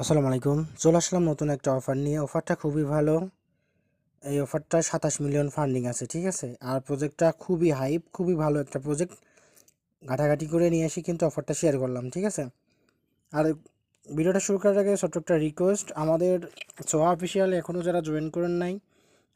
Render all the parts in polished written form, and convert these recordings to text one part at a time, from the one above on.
আসসালামু আলাইকুম। চলে আসলাম নতুন একটা অফার নিয়ে। অফারটা খুবই ভালো। এই অফারটা 27 মিলিয়ন ফান্ডিং আছে, ঠিক আছে? আর প্রজেক্টটা খুবই হাইপ, খুবই ভালো একটা প্রজেক্ট। ঘাটাঘাটি করে নিয়ে এসে কিন্তু অফারটা শেয়ার করলাম, ঠিক আছে? আর ভিডিওটা শুরু করার আগে ছোট্ট একটা রিকোয়েস্ট, আমাদের সোহা অফিসিয়ালে এখনও যারা জয়েন করেন নাই,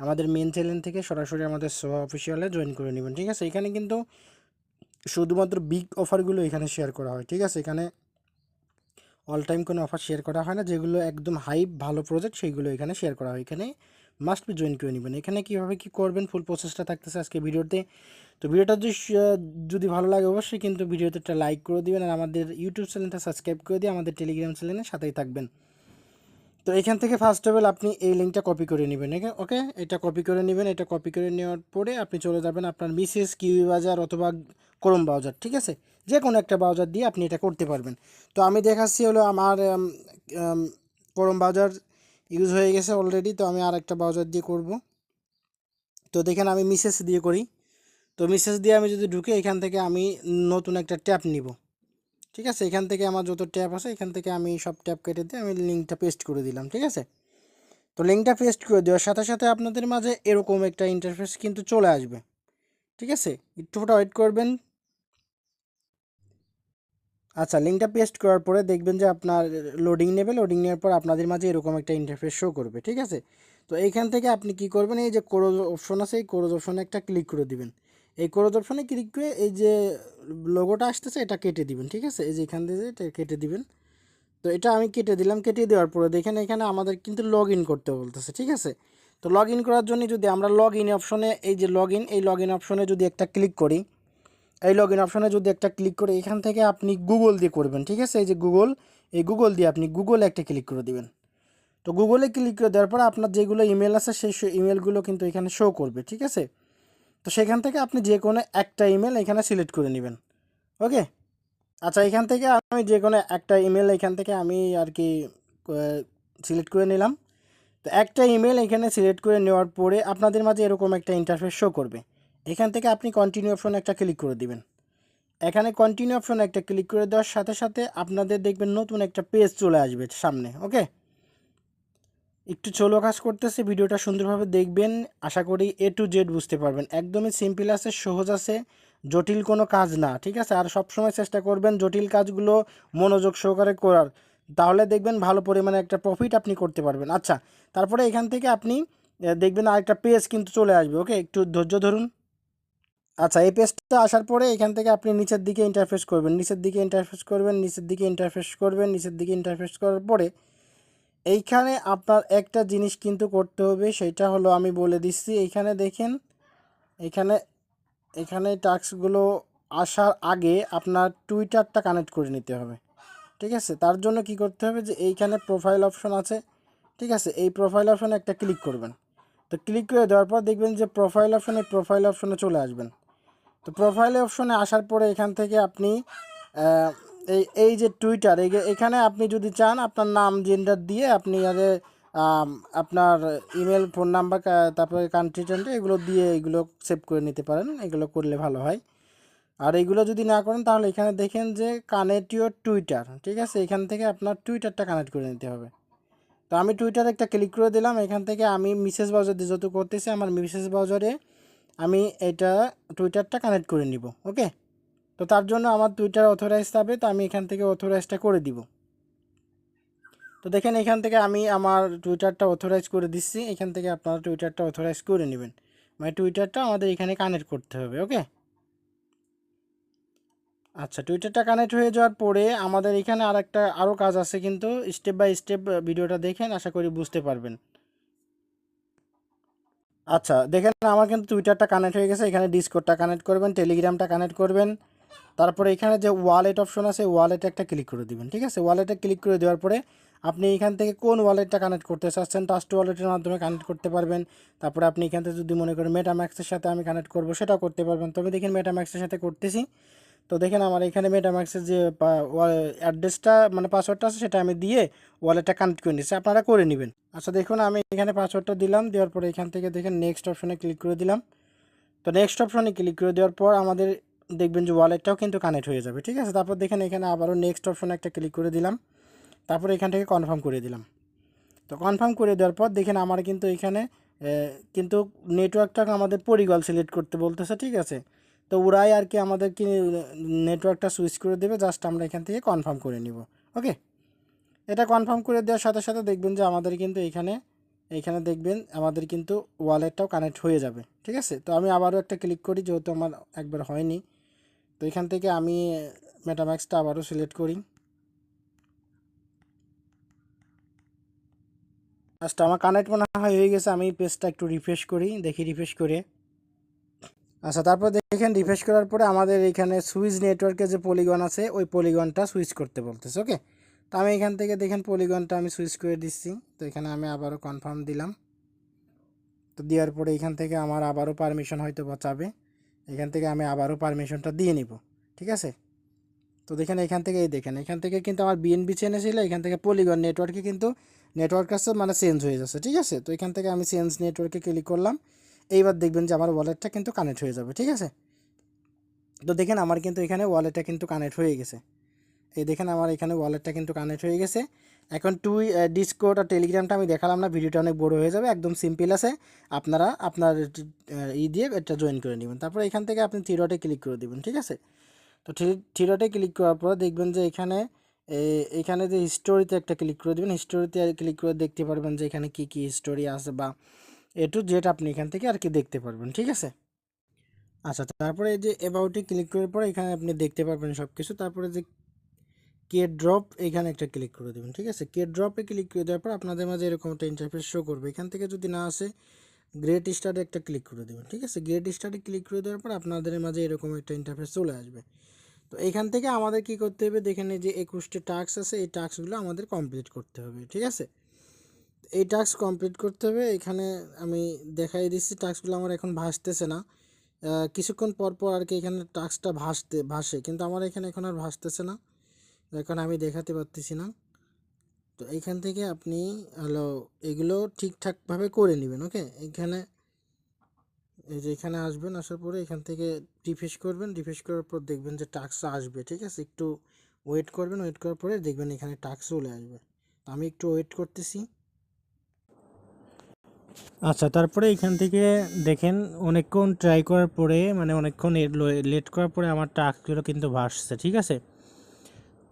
আমাদের মেন চ্যানেল থেকে সরাসরি আমাদের সোহা অফিসিয়ালে জয়েন করে নেবেন, ঠিক আছে? এখানে কিন্তু শুধুমাত্র বিগ অফারগুলো এখানে শেয়ার করা হয়, ঠিক আছে? এখানে অল টাইম কোনো অফার শেয়ার করা হয় না। যেগুলো একদম হাইপ ভালো প্রজেক্ট সেইগুলো এখানে শেয়ার করা হয়। এখানে মাস্ট বি জয়েন করে নেবেন। এখানে কীভাবে কী করবেন ফুল প্রসেসটা থাকতেছে আজকে ভিডিওতে। তো ভিডিওটা যদি ভালো লাগে অবশ্যই কিন্তু ভিডিওতে একটা লাইক করে দিবেন, আর আমাদের ইউটিউব চ্যানেলটা সাবস্ক্রাইব করে দিয়ে আমাদের টেলিগ্রাম চ্যানেলের সাথেই থাকবেন। তো এখান থেকে ফার্স্ট অফ অল আপনি এই লিঙ্কটা কপি করে নেবেন, ওকে? এটা কপি করে নেবেন। এটা কপি করে নেওয়ার পরে আপনি চলে যাবেন আপনার মিসেস কিউই বাজার অথবা ক্রোম ব্রাউজার, ঠিক আছে? যে কোনো একটা ব্রাউজার দিয়ে আপনি এটা করতে পারবেন। তো আমি দেখাচ্ছি হলো আমার ক্রোম ব্রাউজার ইউজ হয়ে গেছে অলরেডি, তো আমি আর একটা ব্রাউজার দিয়ে করব। তো দেখেন আমি মিসেস দিয়ে করি। তো মিসেস দিয়ে আমি যদি ঢুকে এখান থেকে আমি নতুন একটা ট্যাব নিব, ঠিক আছে? এখান থেকে আমার যত ট্যাব আছে এখান থেকে আমি সব ট্যাব কেটে দিয়ে আমি লিঙ্কটা পেস্ট করে দিলাম, ঠিক আছে? তো লিঙ্কটা পেস্ট করে দেওয়ার সাথে সাথে আপনাদের মাঝে এরকম একটা ইন্টারফেস কিন্তু চলে আসবে, ঠিক আছে? একটুটা ওয়েট করবেন। আচ্ছা, লিঙ্কটা পেস্ট করার পরে দেখবেন যে আপনার লোডিং নেবে। লোডিং নেওয়ার পর আপনাদের মাঝে এরকম একটা ইন্টারফেস শো করবে, ঠিক আছে? তো এইখান থেকে আপনি কি করবেন, এই যে ক্রোজ অপশন আছে এই ক্রোজ অপশনে একটা ক্লিক করে দিবেন। এই ক্রোজ অপশনে ক্লিক করে এই যে লোগোটা আসতেছে এটা কেটে দিবেন, ঠিক আছে? এই যে এখান থেকে এটা কেটে দিবেন। তো এটা আমি কেটে দিলাম। কেটে দেওয়ার পরে দেখেন এখানে আমাদের কিন্তু লগ ইন করতে বলতেছে, ঠিক আছে? তো লগ ইন করার জন্য যদি আমরা লগ ইন অপশনে এই যে লগ ইন, এই লগ ইন অপশনে যদি একটা ক্লিক করি, এই লগ ইন অপশনে যদি একটা ক্লিক করে এখান থেকে আপনি গুগল দিয়ে করবেন, ঠিক আছে? এই যে গুগল, এই গুগল দিয়ে আপনি গুগলে একটা ক্লিক করে দিবেন। তো গুগলে ক্লিক করে দেওয়ার পর আপনার যেগুলো ইমেল আছে সেই ইমেলগুলো কিন্তু এখানে শো করবে, ঠিক আছে? তো সেখান থেকে আপনি যে কোনো একটা ইমেল এখানে সিলেক্ট করে নেবেন, ওকে? আচ্ছা, এখান থেকে আমি যে কোনো একটা ইমেল এখান থেকে আমি আর কি সিলেক্ট করে নিলাম। তো একটা ইমেল এখানে সিলেক্ট করে নেওয়ার পরে আপনাদের মাঝে এরকম একটা ইন্টারফেস শো করবে। এখান থেকে আপনি কন্টিনিউ অপশনে একটা ক্লিক করে দিবেন। এখানে কন্টিনিউ অপশনে একটা ক্লিক করে দেওয়ার সাথে সাথে আপনাদের দেখবেন নতুন একটা পেজ চলে আসবে সামনে, ওকে? একটু চলো কাজ করতেছে, ভিডিওটা সুন্দরভাবে দেখবেন। আশা করি এ টু জেড বুঝতে পারবেন। একদমই সিম্পল আছে, সহজ আছে, জটিল কোনো কাজ না, ঠিক আছে? আর সবসময় চেষ্টা করবেন জটিল কাজগুলো মনোযোগ সহকারে করার, তাহলে দেখবেন ভালো পরিমাণে একটা প্রফিট আপনি করতে পারবেন। আচ্ছা, তারপরে এখান থেকে আপনি দেখবেন আরেকটা পেজ কিন্তু চলে আসবে, ওকে? একটু ধৈর্য ধরুন। আচ্ছা, এই পেজটা আসার পরে এখান থেকে আপনি নিচের দিকে ইন্টারফেস করবেন, নিচের দিকে ইন্টারফেস করবেন, নিচের দিকে ইন্টারফেস করবেন, নিচের দিকে ইন্টারফেস করার পরে এইখানে আপনার একটা জিনিস কিন্তু করতে হবে, সেটা হলো আমি বলে দিচ্ছি। এইখানে দেখেন, এখানে এখানে টাস্কগুলো আসার আগে আপনার টুইটারটা কানেক্ট করে নিতে হবে, ঠিক আছে? তার জন্য কি করতে হবে যে এইখানে প্রোফাইল অপশন আছে, ঠিক আছে? এই প্রোফাইল অপশনে একটা ক্লিক করবেন। তো ক্লিক করে দেওয়ার পর দেখবেন যে প্রোফাইল অপশনে চলে আসবেন। তো প্রোফাইল অপশনে আসার পরে এখান থেকে আপনি এই এই যে টুইটার এখানে আপনি যদি চান আপনার নাম জেন্ডার দিয়ে আপনি আরে আপনার ইমেল ফোন নাম্বার তারপরে কান্ট্রি টান্ট্রি এগুলো দিয়ে এগুলো সেভ করে নিতে পারেন। এগুলো করলে ভালো হয়। আর এইগুলো যদি না করেন তাহলে এখানে দেখেন যে কানেক্ট ইউর টুইটার, ঠিক আছে? এখান থেকে আপনার টুইটারটা কানেক্ট করে নিতে হবে। তো আমি টুইটারে একটা ক্লিক করে দিলাম। এখান থেকে আমি মিসেস ব্রাউজার দিয়ে যত করতেছি আমার মিসেস ব্রাউজারে আমি এটা টুইটারটা কানেক্ট করে নিব, ওকে? তো তার জন্য আমার টুইটার অথরাইজ যাবে, তো আমি এখান থেকে অথরাইজটা করে দিব। তো দেখেন এখান থেকে আমি আমার টুইটারটা অথরাইজ করে দিচ্ছি। এখান থেকে আপনারা টুইটারটা অথরাইজ করে নেবেন। মানে টুইটারটা আমাদের এখানে কানেক্ট করতে হবে, ওকে? আচ্ছা, টুইটারটা কানেক্ট হয়ে যাওয়ার পরে আমাদের এখানে আরও কাজ আছে, কিন্তু স্টেপ বাই স্টেপ ভিডিওটা দেখেন, আশা করি বুঝতে পারবেন। আচ্ছা, দেখেন আমার কিন্তু টুইটারটা কানেক্ট হয়ে গেছে। এখানে ডিসকর্ডটা কানেক্ট করবেন, টেলিগ্রামটা কানেক্ট করবেন। তারপরে এখানে যে ওয়ালেট অপশন আছে ওয়ালেটে একটা ক্লিক করে দিবেন, ঠিক আছে? ওয়ালেটে ক্লিক করে দেওয়ার পরে আপনি এখান থেকে কোন ওয়ালেটটা কানেক্ট করতে চাচ্ছেন, ট্রাস্ট ওয়ালেটের মাধ্যমে কানেক্ট করতে পারবেন। তারপরে আপনি এখান থেকে যদি মনে করেন মেটাম্যাক্সের সাথে আমি কানেক্ট করব সেটাও করতে পারবেন। তবে দেখেন মেটাম্যাক্সের সাথে করতেছি। তো দেখেন আমার এখানে মেটাম্যাক্সের যে অ্যাড্রেসটা মানে পাসওয়ার্ডটা আছে সেটা আমি দিয়ে ওয়ালেটটা কানেক্ট করে নিচ্ছি, আপনারা করে নেবেন। আচ্ছা, দেখুন আমি এখানে পাসওয়ার্ডটা দিলাম। দেওয়ার পরে এখান থেকে দেখেন নেক্সট অপশনে ক্লিক করে দিলাম। তো নেক্সট অপশনে ক্লিক করে দেওয়ার পর আমাদের দেখবেন যে ওয়ালেটটাও কিন্তু কানেক্ট হয়ে যাবে, ঠিক আছে? তারপর দেখেন এখানে আবারও নেক্সট অপশনে একটা ক্লিক করে দিলাম। তারপরে এখান থেকে কনফার্ম করে দিলাম। তো কনফার্ম করে দেওয়ার পর দেখেন আমার কিন্তু এখানে কিন্তু নেটওয়ার্কটা আমাদের পরিগল সিলেক্ট করতে বলতেছে, ঠিক আছে। তো ওরাই আর কি আমাদের কি নেটওয়ার্কটা সুইচ করে দেবে, জাস্ট আমরা এখান থেকে কনফার্ম করে নিব। ওকে, এটা কনফার্ম করে দেওয়ার সাথে সাথে দেখবেন যে আমাদের কিন্তু এইখানে দেখবেন আমাদের কিন্তু ওয়ালেটটাও কানেক্ট হয়ে যাবে, ঠিক আছে। তো আমি আবারও একটা ক্লিক করি, যেহেতু আমার একবার হয়নি। তো এখান থেকে আমি মেটাম্যাক্সটা আবারও সিলেক্ট করি। জাস্ট আমার কানেক্ট মনে হয় হয়ে গেছে। আমি পেজটা একটু রিফ্রেশ করি, দেখি রিফ্রেশ করে। আচ্ছা, তারপর দেখেন রিফ্রেশ করার পরে আমাদের এখানে সুইচ নেটওয়ার্কে যে পলিগন আছে ওই পলিগনটা সুইচ করতে বলতেছে। ওকে, তো আমি এখান থেকে দেখেন পলিগনটা আমি সুইচ করে দিচ্ছি। তো এখানে আমি আবারও কনফার্ম দিলাম। তো দেওয়ার পরে এখান থেকে আমার আবারও পারমিশন হয়তো চাবে, এখান থেকে আমি আবারও পারমিশনটা দিয়ে নিব, ঠিক আছে। তো দেখেন এখান থেকে এখান থেকে কিন্তু আমার বিএনবি চেনে ছিল, এখান থেকে পলিগন নেটওয়ার্কে কিন্তু নেটওয়ার্ক আছে মানে চেঞ্জ হয়ে যাচ্ছে, ঠিক আছে। তো এখান থেকে আমি চেঞ্জ নেটওয়ার্কে ক্লিক করলাম। এইবার দেখবেন যে আমার ওয়ালেটটা কিন্তু কানেক্ট হয়ে যাবে, ঠিক আছে। তো দেখেন আমার কিন্তু এখানে ওয়ালেটটা কিন্তু কানেক্ট হয়ে গেছে। এই দেখেন আমার এখানে ওয়ালেটটা কিন্তু কানেক্ট হয়ে গেছে। এখন ডিসকর্ড আর টেলিগ্রামটা আমি দেখালাম না, ভিডিওটা অনেক বড় হয়ে যাবে। একদম সিম্পল আছে, আপনারা আপনার দিয়ে এটা জয়েন করে নেবেন। তারপর এখান থেকে আপনি থ্রি ডটে ক্লিক করে দেবেন, ঠিক আছে। তো থ্রি ডটে ক্লিক করার পর দেখবেন যে এখানে যে হিস্টোরিতে একটা ক্লিক করে দেবেন। হিস্টোরিতে ক্লিক করে দেখতে পারবেন যে এখানে কি কি হিস্টোরি আছে বা টু জেড আপনি এখান থেকে আর কি দেখতে পারবেন, ঠিক আছে। আচ্ছা, তারপরে এই যে অ্যাবাউটে ক্লিক করার পর এখানে আপনি দেখতে পারবেন সব কিছু। তারপরে যে কে ড্রপ এখানে একটা ক্লিক করে দেবেন, ঠিক আছে। কে ড্রপে ক্লিক করে দেওয়ার পর আপনাদের মাঝে এরকম একটা ইন্টারফেস শো করবে। এখান থেকে যদি না আসে গ্রেট স্টার্টে একটা ক্লিক করে দেবেন, ঠিক আছে। গ্রেট স্টার্টে ক্লিক করে দেওয়ার পর আপনাদের মাঝে এরকম একটা ইন্টারফেস চলে আসবে। তো এখান থেকে আমাদের কি করতে হবে দেখেন, এই যে 21টা টাস্ক আছে, এই টাস্কগুলো আমাদের কমপ্লিট করতে হবে, ঠিক আছে। এই টাস্ক কমপ্লিট করতে হবে। এখানে আমি দেখাই দিচ্ছি, টাস্কগুলো আমার এখন ভাসতেছে না, কিছুক্ষণ পর পর আর কি এখানে টাস্কটা ভাসে, কিন্তু আমার এখানে এখন আর ভাসতেছে না, এখন আমি দেখাতে পারতেছি না। তো এইখান থেকে আপনি এগুলো ঠিকঠাকভাবে করে নেবেন। ওকে, এই যে এখানে আসবেন, আসার পরে এখান থেকে রিফ্রেশ করবেন, রিফ্রেশ করার পর দেখবেন যে টাস্ক আসবে, ঠিক আছে। একটু ওয়েট করবেন, ওয়েট করার পরে দেখবেন এখানে টাস্ক চলে আসবে। আমি একটু ওয়েট করতেছি। আচ্ছা, তারপরে এখান থেকে দেখেন অনেকক্ষণ ট্রাই করার পরে মানে অনেকক্ষণ লেট করার পরে আমার টাস্কগুলো কিন্তু ভাসছে, ঠিক আছে।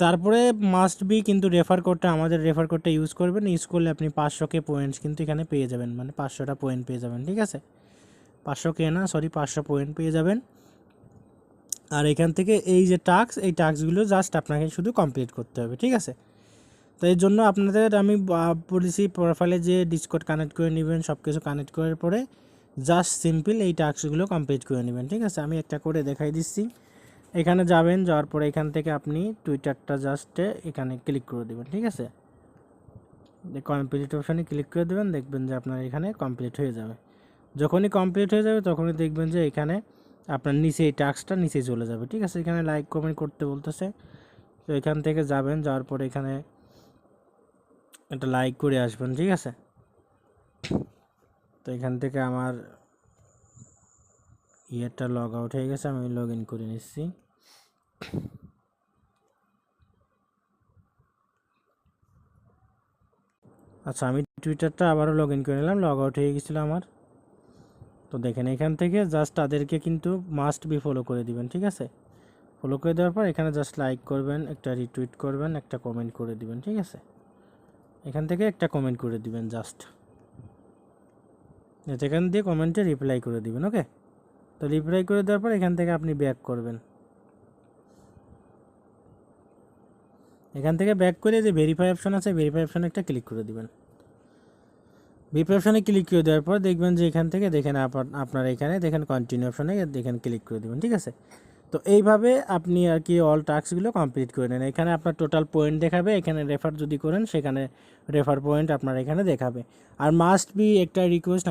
তারপরে মাস্ট বি কিন্তু আমাদের রেফার কোডটা ইউজ করবেন। ইউজ করলে আপনি 500 পয়েন্টস কিন্তু এখানে পেয়ে যাবেন, মানে 500টা পয়েন্ট পেয়ে যাবেন, ঠিক আছে। 500 পয়েন্ট পেয়ে যাবেন। আর এখান থেকে এই যে এই টাস্কগুলো জাস্ট আপনাকে শুধু কমপ্লিট করতে হবে, ঠিক আছে। তো এই জন্য আপনাদের আমি বলেছি প্রোফাইলে যে ডিসকর্ড কানেক্ট করে নেবেন, সব কিছু কানেক্ট করার পরে জাস্ট সিম্পল এই টাস্কগুলো কমপ্লিট করে নেবেন, ঠিক আছে। আমি একটা করে দেখাই দিচ্ছি। এখানে যাবেন, যাওয়ার পরে এখান থেকে আপনি টুইটারটা জাস্ট এখানে ক্লিক করে দেবেন, ঠিক আছে। কমপ্লিট অপশানে ক্লিক করে দেবেন, দেখবেন যে আপনার এখানে কমপ্লিট হয়ে যাবে। যখনই কমপ্লিট হয়ে যাবে তখনই দেখবেন যে এখানে আপনার নিচে এই টাস্কটা নিচে চলে যাবে, ঠিক আছে। এখানে লাইক কমেন্ট করতে বলতেছে। তো এখান থেকে যাবেন, যাওয়ার পরে এখানে একটা লাইক করে আসবেন, ঠিক আছে। তো এখান থেকে আমার ইয়েটা লগ আউট হয়ে গেছে, আমি লগ ইন করে নিচ্ছি। আচ্ছা, আমি টুইটারটা আবারও লগ ইন করে নিলাম, লগ আউট হয়ে গেছিলো আমার। তো দেখেন এখান থেকে জাস্ট তাদেরকে কিন্তু মাস্ট বি ফলো করে দিবেন, ঠিক আছে। ফলো করে দেওয়ার পর এখানে জাস্ট লাইক করবেন, একটা রিটুইট করবেন, একটা কমেন্ট করে দিবেন, ঠিক আছে। এখান থেকে একটা কমেন্ট করে দিবেন জাস্ট, এখান দিয়ে কমেন্টে রিপ্লাই করে দিবেন। ওকে, তো রিপ্লাই করে দেওয়ার পর এখান থেকে আপনি ব্যাক করবেন। এখান থেকে ব্যাক করে যে ভেরিফাই অপশন আছে, ভেরিফাই অপশানে একটা ক্লিক করে দিবেন। ভেরিফাই অপশানে ক্লিক করে দেওয়ার পর দেখবেন যে এখান থেকে দেখেন আপনার এখানে দেখেন কন্টিনিউ অপশানে দেখেন ক্লিক করে দেবেন, ঠিক আছে। তো এইভাবে আপনি আর কি অল টাস্কগুলো কমপ্লিট করে নেন। এখানে আপনার টোটাল পয়েন্ট দেখাবে, এখানে রেফার যদি করেন সেখানে রেফার পয়েন্ট আপনার এখানে দেখাবে। আর মাস্ট বি একটা রিকোয়েস্ট,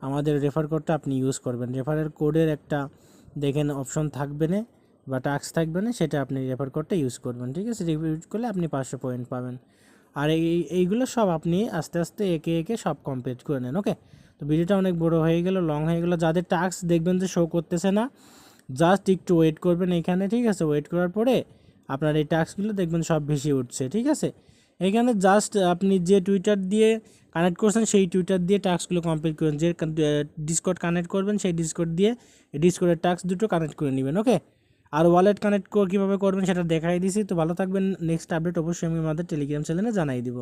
আমাদের রেফার কোডটা আপনি ইউজ করবেন। রেফারের কোডের একটা দেখেন অপশন থাকবে না বা টাস্ক থাকবে না, সেটা আপনি রেফার কোডটা ইউজ করবেন, ঠিক আছে। ইউজ করলে আপনি 500 পয়েন্ট পাবেন। আর এইগুলো সব আপনি আস্তে আস্তে একে একে সব কমপ্লিট করে নেন। ওকে, তো ভিডিওটা অনেক বড় হয়ে গেল, লং হয়ে গেল। যাদের টাস্ক দেখবেন যে শো করতেছে না, জাস্ট একটু ওয়েট করবেন এখানে, ঠিক আছে। ওয়েট করার পরে আপনার এই টাস্কগুলো দেখবেন সব ভেসে উঠছে, ঠিক আছে। এখানে জাস্ট আপনি যে টুইটার দিয়ে কানেক্ট করছেন সেই টুইটার দিয়ে টাস্কগুলো কমপ্লিট করুন, যে ডিসকর্ড কানেক্ট করবেন সেই ডিসকর্ড দিয়ে ডিসকর্ডের টাস্ক দুটো কানেক্ট করে নেবেন। ওকে, আর ওয়ালেট কানেক্ট কীভাবে করবেন সেটা দেখাই দিছি। তো ভালো থাকবেন, নেক্সট আপডেট অবশ্যই আমি আমাদের টেলিগ্রাম চ্যানেলে জানাই দিব।